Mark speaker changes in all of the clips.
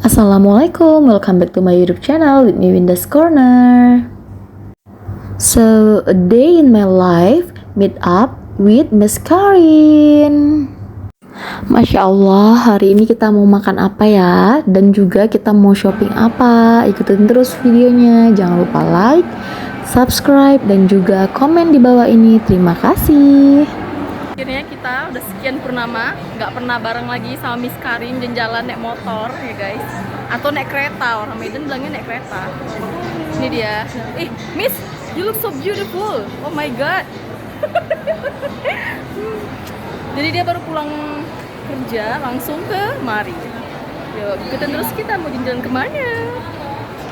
Speaker 1: Assalamualaikum, welcome back to my YouTube channel with me Winda's Corner. So, a day in my life, meet up with Miss Karin. Masya Allah, hari ini kita mau makan apa ya? Dan juga kita mau shopping apa? Ikutin terus videonya, jangan lupa like, subscribe, dan juga komen di bawah ini. Terima kasih.
Speaker 2: Akhirnya kita udah sekian purnama nggak pernah bareng lagi sama Miss Karin dan jalan naik motor ya guys, atau naik kereta. Orang Medan bilangnya naik kereta. Ini dia. Miss, you look so beautiful. Oh my god. Jadi dia baru pulang kerja langsung ke mari. Yuk ikutin terus, kita mau jalan kemana.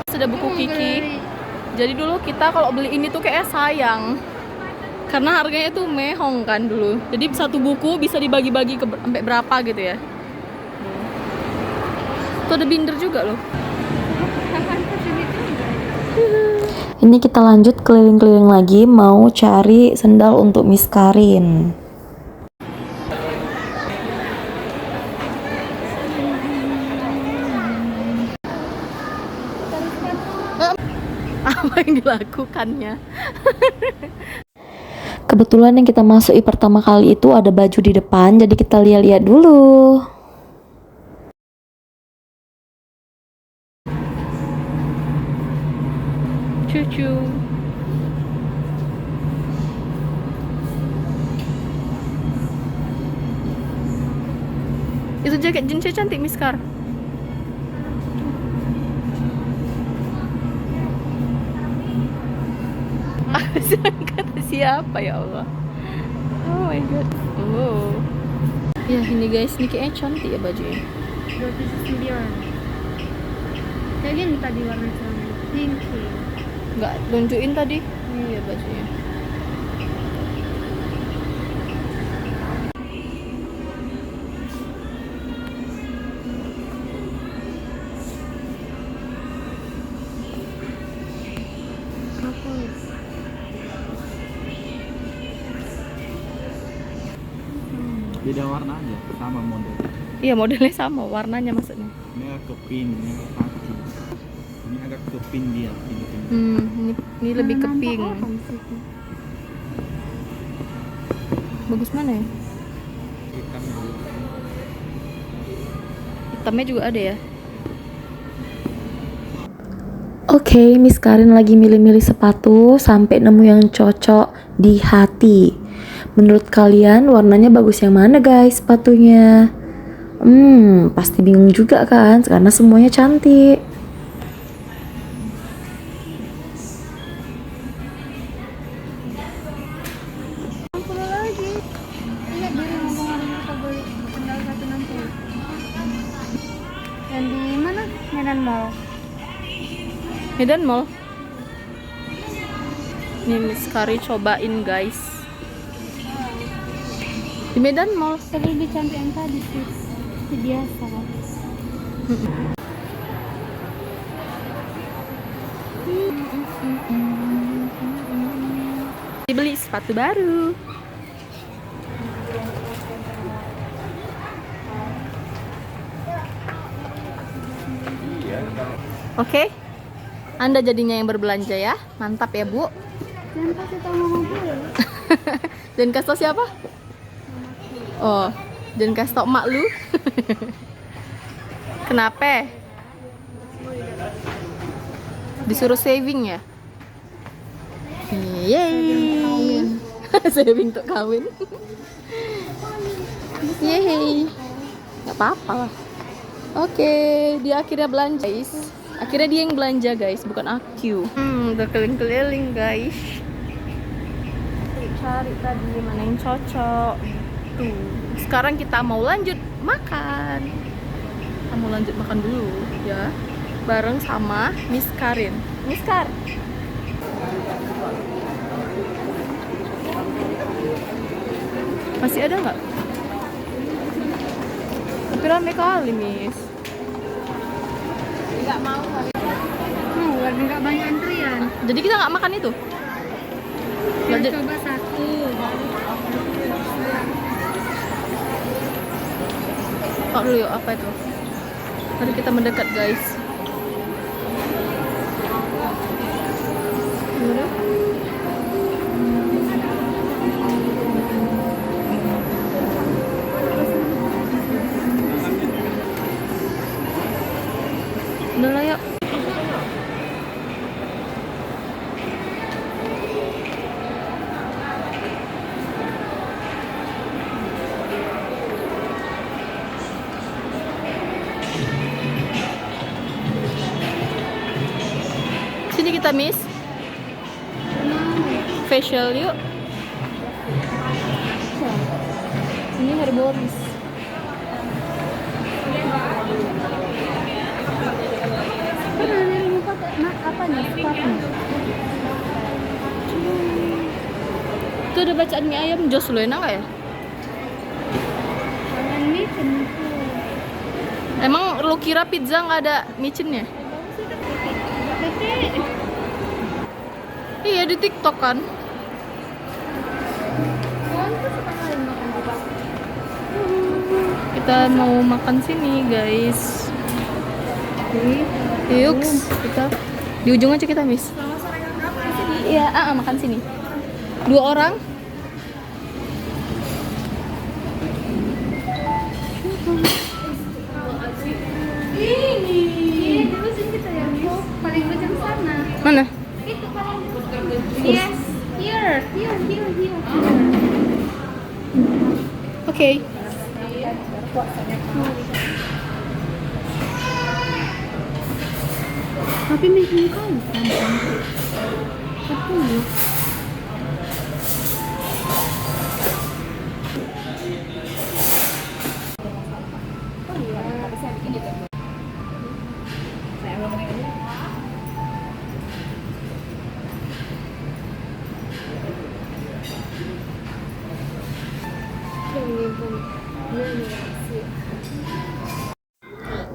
Speaker 2: Sudah buku Kiki. Jadi dulu kita kalau beli ini tuh kayak sayang, karena harganya tuh mehong kan dulu. Jadi satu buku bisa dibagi-bagi ke sampai berapa gitu ya. Tuh ada binder juga loh.
Speaker 1: Ini kita lanjut keliling-keliling lagi, mau cari sendal untuk Miss Karin.
Speaker 2: Apa yang dilakukannya?
Speaker 1: Kebetulan yang kita masuki pertama kali itu ada baju di depan, jadi kita lihat-lihat dulu.
Speaker 2: Cucu. Itu jaket jeansnya cantik, Miss Kar. Kata siapa ya Allah? Oh my god. Oh. Ya ini guys, ini kayaknya cantik ya bajunya.
Speaker 3: 29. Kayak gini tadi warna celana pink.
Speaker 2: Nggak tunjukin tadi. Iya bajunya.
Speaker 4: Beda warna aja, sama model.
Speaker 2: Iya modelnya sama, warnanya maksudnya.
Speaker 4: Ini agak ke pin, ini agak kaki. Ini agak ke pin dia, ini.
Speaker 2: Ini lebih ke pink. Bagus mana ya?
Speaker 4: Hitam dulu.
Speaker 2: Hitamnya juga ada ya.
Speaker 1: Oke, Miss Karin lagi milih-milih sepatu sampai nemu yang cocok di hati. Menurut kalian warnanya bagus yang mana guys sepatunya? Pasti bingung juga kan karena semuanya cantik.
Speaker 3: Lagi. Ingat diri ngomong hari ini kita beli sendal 160. Dan di mana? Medan Mall.
Speaker 2: Medan Mall. Ini Miss Kari cobain guys. Di Medan Mall.
Speaker 3: Tapi lebih cantik yang tadi sih. Itu biasa kan.
Speaker 2: Dibeli sepatu baru. Oke. Anda jadinya yang berbelanja ya. Mantap ya, Bu.
Speaker 3: Jangan kasih tau mama gue.
Speaker 2: Dan kasih tau siapa? Oh, dan kasih tau emak lu. Kenapa? Disuruh saving ya? Yeay. Saving untuk kawin. Yeay. Gak apa-apa lah. Oke, dia akhirnya belanja guys. Akhirnya dia yang belanja guys, bukan aku. Udah keliling-keliling guys. Cari tadi mana yang cocok. Tuh. Sekarang kita mau lanjut makan. Kita mau lanjut makan dulu ya. Bareng sama Miss Karin. Miss Kar. Masih ada nggak? Tapi rame kali, Miss. Nggak mau kali.
Speaker 3: Lagi nggak banyak antrian.
Speaker 2: Jadi kita nggak makan itu?
Speaker 3: Kita coba satu.
Speaker 2: Tok dulu yuk, apa itu? Mari kita mendekat, guys. Udah lah, yuk. Sini kita, Miss. Facial yuk. Ini herbolis.
Speaker 3: Apa nih? Sepatu.
Speaker 2: Itu ada bacaan mie ayam jos lo, enak gak ya?
Speaker 3: Yang micin itu.
Speaker 2: Emang lo kira pizza nggak ada micinnya?
Speaker 3: Tete.
Speaker 2: Iya, di TikTok kan. Kita mau makan sini, guys. Yuk, kita di ujung aja kita, Miss. Iya, makan sini. 2 orang.
Speaker 3: Ini terusin kita ya, Miss. Paling ujung sana.
Speaker 2: Mana?
Speaker 3: Itu paling. Yes. Here.
Speaker 2: Oke.
Speaker 3: Tapi making kan. Betul.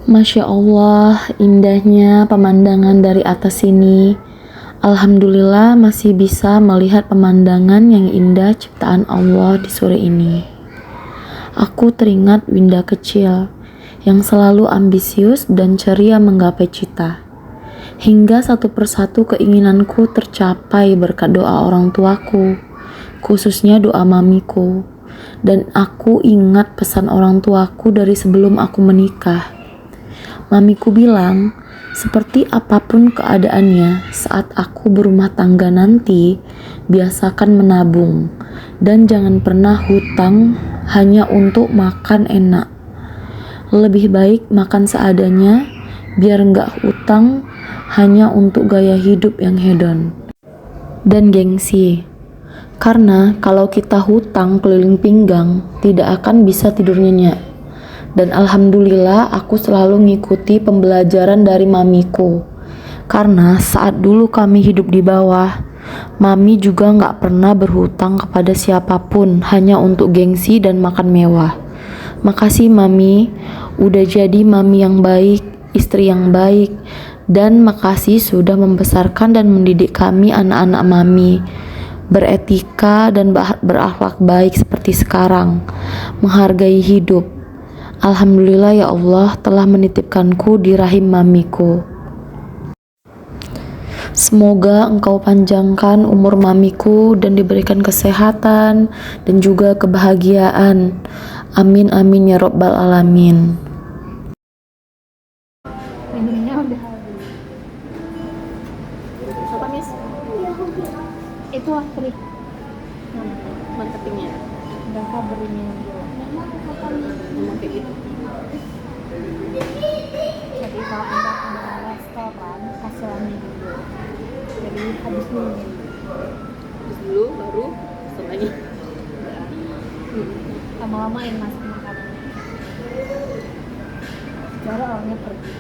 Speaker 1: Masya Allah, indahnya pemandangan dari atas sini. Alhamdulillah masih bisa melihat pemandangan yang indah ciptaan Allah di sore ini. Aku teringat Winda kecil yang selalu ambisius dan ceria menggapai cita. Hingga satu persatu keinginanku tercapai berkat doa orang tuaku, khususnya doa mamiku. Dan aku ingat pesan orang tuaku dari sebelum aku menikah. Mamiku bilang, seperti apapun keadaannya saat aku berumah tangga nanti, biasakan menabung dan jangan pernah hutang hanya untuk makan enak. Lebih baik makan seadanya biar nggak hutang hanya untuk gaya hidup yang hedon dan gengsi. Karena kalau kita hutang keliling pinggang, tidak akan bisa tidur nyenyak. Dan alhamdulillah aku selalu ngikuti pembelajaran dari mamiku. Karena saat dulu kami hidup di bawah, mami juga nggak pernah berhutang kepada siapapun hanya untuk gengsi dan makan mewah. Makasih mami, udah jadi mami yang baik, istri yang baik, dan makasih sudah membesarkan dan mendidik kami anak-anak mami beretika dan berakhlak baik seperti sekarang, menghargai hidup. Alhamdulillah ya Allah telah menitipkanku di rahim mamiku. Semoga engkau panjangkan umur mamiku dan diberikan kesehatan dan juga kebahagiaan. Amin amin ya rabbal alamin.
Speaker 3: Minumnya udah habis.
Speaker 2: Apa, Miss?
Speaker 3: Itu Astrid.
Speaker 2: Marketingnya.
Speaker 3: Udah beri minum dulu.
Speaker 2: Emang kayak gitu.
Speaker 3: Jadi kalau anda ke restoran kasih lagi dulu. Jadi habis minum.
Speaker 2: Terus dulu baru pesan lagi.
Speaker 3: Lama-lamain mas makanan. Cara orangnya pergi.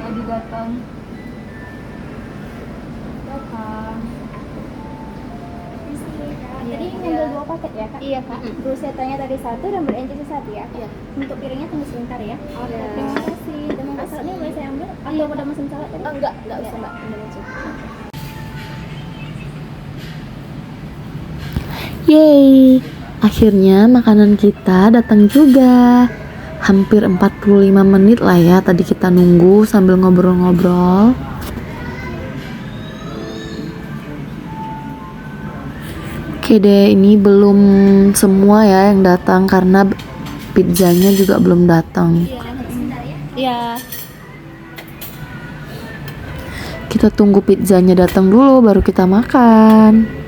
Speaker 3: Lagi datang. Datang. Jadi paket ya kak? Iya kak. Bruschettanya tadi satu dan berencesi satu ya? Iya. Untuk piringnya tunggu sebentar ya. Oke. Terima kasih. Dan mau saladnya boleh saya ambil? Atau udah mesin salad tadi?
Speaker 2: Enggak usah mbak. Udah lucu.
Speaker 1: Yeay, akhirnya makanan kita datang juga. Hampir 45 menit lah ya tadi kita nunggu sambil ngobrol-ngobrol. Oke deh, ini belum semua ya yang datang karena pizzanya juga belum datang.
Speaker 2: Iya.
Speaker 1: Kita tunggu pizzanya datang dulu baru kita makan.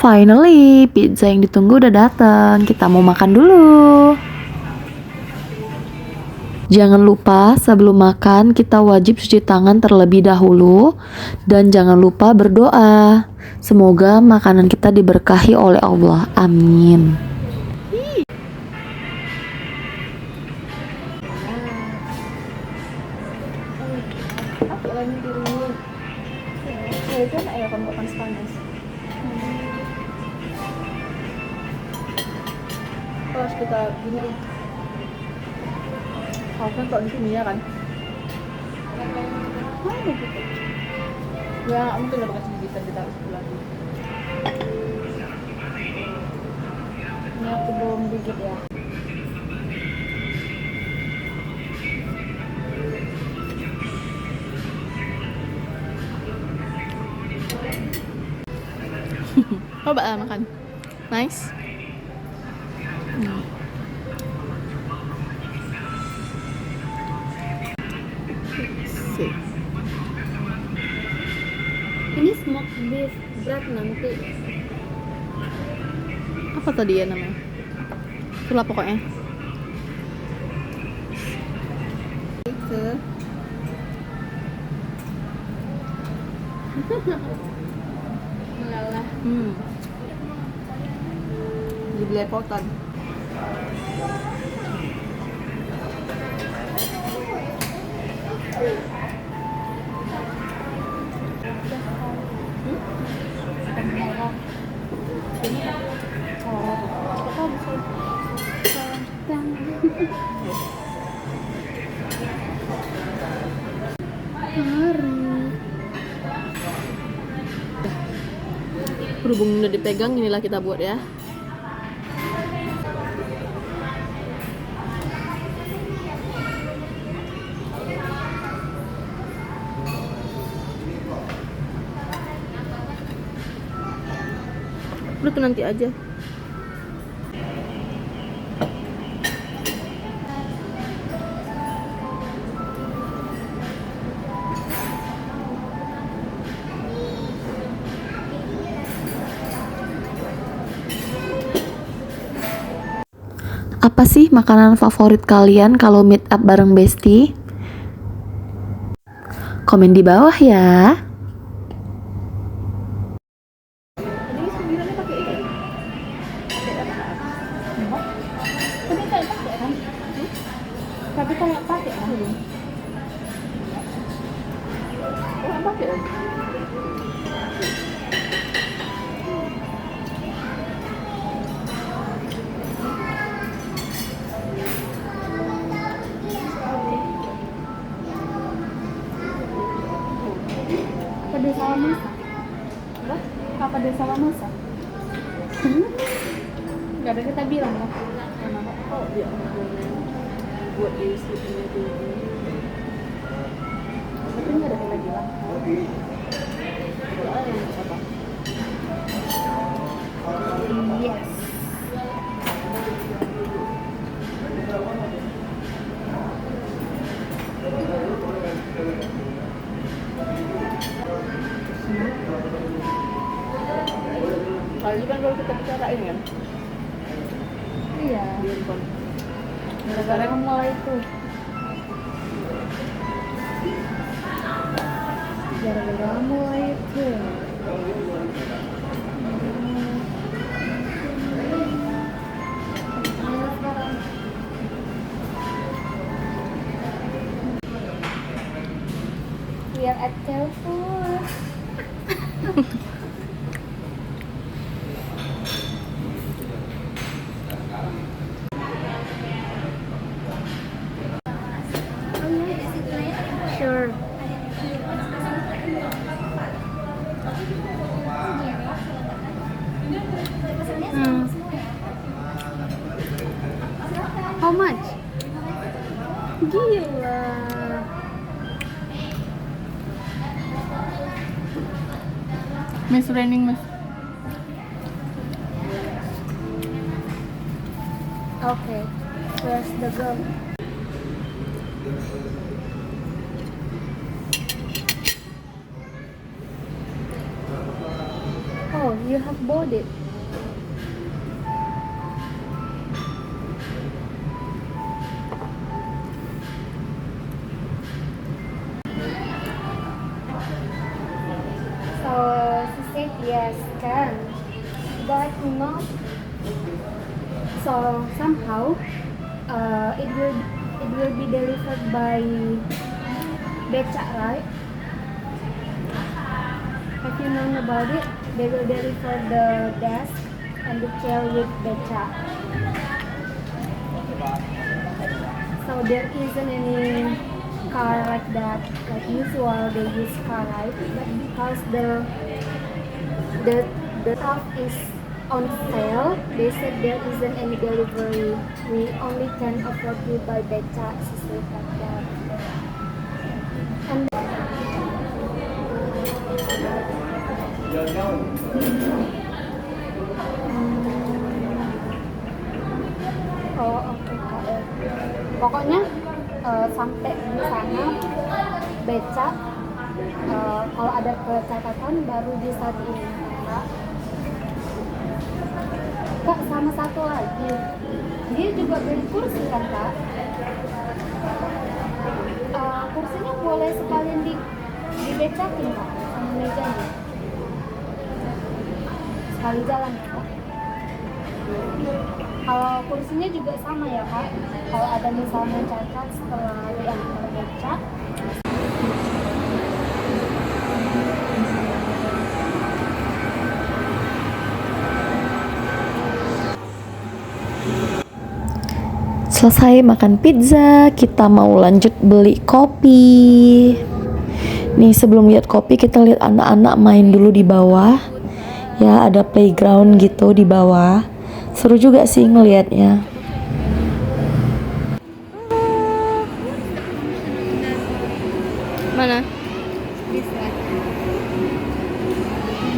Speaker 1: Finally, pizza yang ditunggu udah datang. Kita mau makan dulu. Jangan lupa sebelum makan kita wajib cuci tangan terlebih dahulu dan jangan lupa berdoa. Semoga makanan kita diberkahi oleh Allah. Amin.
Speaker 3: Itu enak ya kalau panas-panas.
Speaker 2: Terus kita gini deh. Kan kalau di sini ya kan. Ya nggak mungkin lah pakai gigitan ditaruh sebelah.
Speaker 3: Ini aku belum gigit ya.
Speaker 2: Coba makan. Nice. Sih.
Speaker 3: Ini smoked beef berat nanti.
Speaker 2: Apa tadi ya namanya? Itulah pokoknya. Itu.
Speaker 3: Mengalah.
Speaker 2: Di belepotan. Berhubung udah dipegang, inilah kita buat ya. Udah tuh nanti aja.
Speaker 1: Apa sih makanan favorit kalian kalau meet up bareng bestie? Komen di bawah ya.
Speaker 3: Ini sembilannya pakai ikan. Tapi kayak pakai kan? Tapi kayak pakai kan?
Speaker 2: Oh, pakai.
Speaker 3: Pada salah masak. Apa dia salah masak? Gak ada kita bilang loh.
Speaker 2: Oh, dia buat di sini dulu.
Speaker 3: Tapi nggak ada kita bilang.
Speaker 2: Soalnya yang apa?
Speaker 3: Yes.
Speaker 2: Kali ini kan kalau kita bicarain kan,
Speaker 3: Iya.
Speaker 2: di handphone.
Speaker 3: Gara-gara mulai itu. Gara-gara mulai itu. We are at Carrefour. Sure. How much? Gila.
Speaker 2: Miss Raining, Miss.
Speaker 3: Okay. Where's the girl? Oh, you have bought it. So she said yes, can, but not. So somehow, it will be delivered by Beca, right? Have you known about it? They will deliver the desk and the chair with Beca. So there isn't any car like that, like usual they use car, right? But because the stuff is on sale, they said there isn't any delivery. We only can afford you by Beca, she said like that. And oh oke, Kak. Pokoknya sampai di sana Beca, kalau ada catatan baru bisa diingat, Kak. Kak, sama satu lagi, dia juga beli kursi kan, Kak? Kursinya boleh sekalian dibecakin, Kak, sama mejanya. Sekali jalan ya, Kak. Kalau kursinya juga sama ya, Kak. Kalau ada misalnya cacat setelah diantar beca,
Speaker 1: Selesai makan pizza, kita mau lanjut beli kopi. Nih sebelum lihat kopi kita lihat anak-anak main dulu di bawah. Ya ada playground gitu di bawah. Seru juga sih ngelihatnya.
Speaker 2: Mana?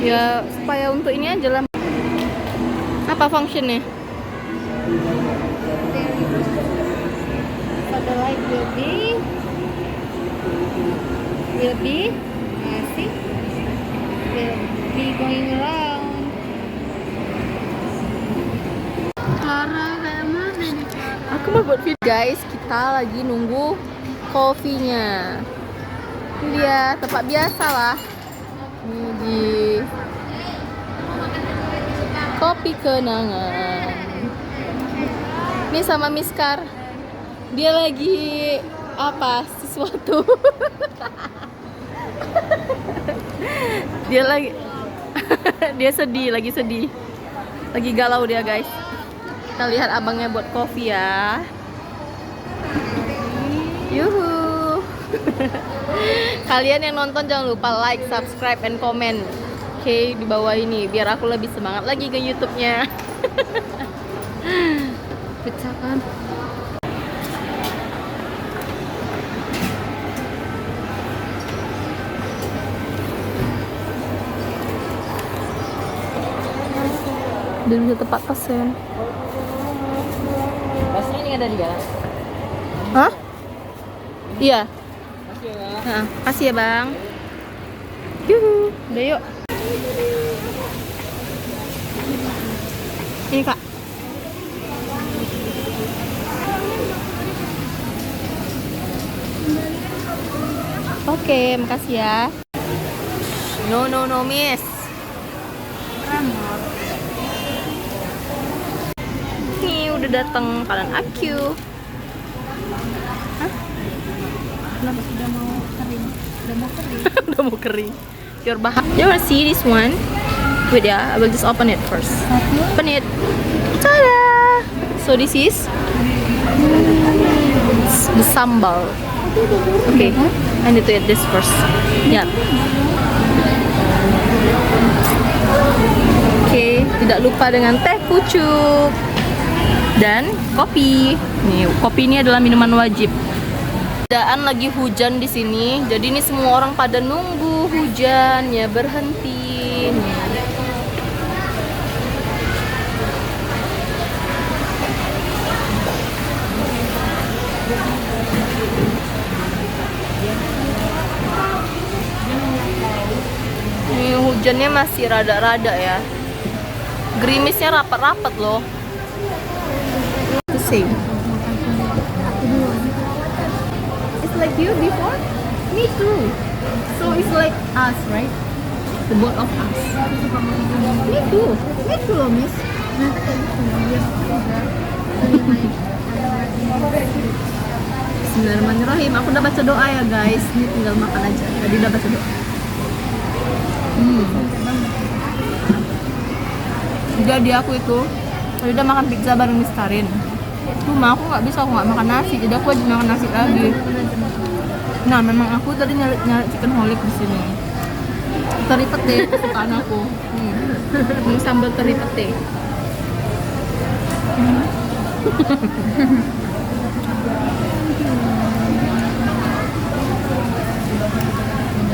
Speaker 2: Ya supaya untuk ini aja lah. Apa fungsinya?
Speaker 3: so the light will be going around. Clara kayak mana nih?
Speaker 2: Aku mau buat video guys, kita lagi nunggu kopinya. Ini dia tempat biasa lah. Ini di Kopi Kenangan. Ini sama Miskar. Dia lagi apa? Sesuatu. Dia lagi dia sedih, lagi sedih. Lagi galau dia, guys. Kita lihat abangnya buat kopi ya. Yuhu. Kalian yang nonton jangan lupa like, subscribe, and comment. Oke, di bawah ini biar aku lebih semangat lagi ke YouTube-nya. Pecah kan? Dan bisa tepat pesen.
Speaker 4: Pasnya ini ada di dalam.
Speaker 2: Hah? Iya.
Speaker 4: Makasih ya, Kak.
Speaker 2: Nah, kasih ya bang. Yuhu, udah yuk. Ini kak. Oke, makasih ya. No miss. Nih udah datang kalian aku. Hah? Kenapa tidak mau kering? Udah mau kering. Your bahan. You wanna see this one? Wait ya, I will just open it first. Open it. Tada! So this is the sambal. Okay, I need to eat this first. Yeah. Oke, tidak lupa dengan teh pucuk dan kopi. Nih, kopi ini adalah minuman wajib. Keadaan lagi hujan di sini, jadi ini semua orang pada nunggu hujannya berhenti. Ini hujannya masih rada-rada ya. Gerimisnya rapat-rapat loh. The same. It's like you before? Me too. So it's like us, right? The both of us. Me too. Me too loh, Miss. Bismillahirrahmanirrahim. Aku udah baca doa ya guys. Ini tinggal makan aja. Tadi udah baca doa. Jadi aku itu tadi udah makan pizza bareng Miss Karin. Cuma aku nggak bisa, aku nggak makan nasi. Jadi aku wajib makan nasi lagi. Nah, memang aku tadi nyari chicken holic di sini. Teri pete kesukaan aku. Ini sambal teri pete.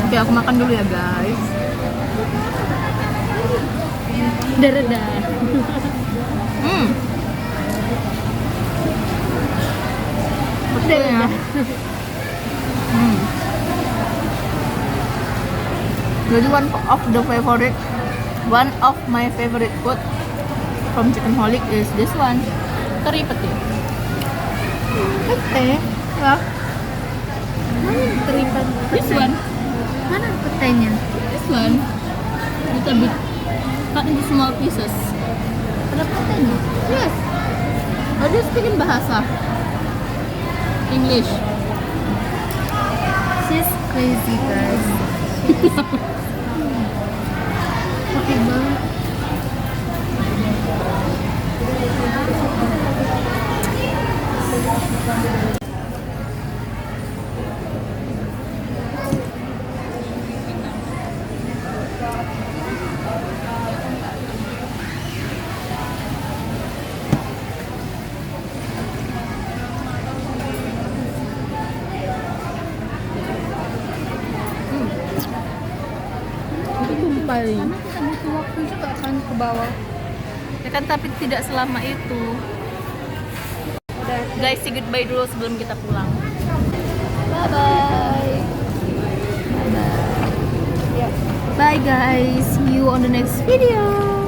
Speaker 2: Oke, aku makan dulu ya guys.
Speaker 3: Udah reda.
Speaker 2: Pedes ya. Jadi one of my favorite food from Chicken Holic is this one, teri pete. Pete, ya.
Speaker 3: Mana terikat?
Speaker 2: This one,
Speaker 3: Mana petenya?
Speaker 2: this one, little bit cut into small pieces.
Speaker 3: Ada petenya.
Speaker 2: Yes. Oh, dia speaking bahasa English.
Speaker 3: She's crazy guys. Oke banget.
Speaker 2: Paling.
Speaker 3: Karena kita butuh waktu juga kan ke bawah.
Speaker 2: Ya kan, tapi tidak selama itu. Guys, say goodbye dulu sebelum kita pulang. Bye bye. Bye bye. Bye guys. See you on the next video.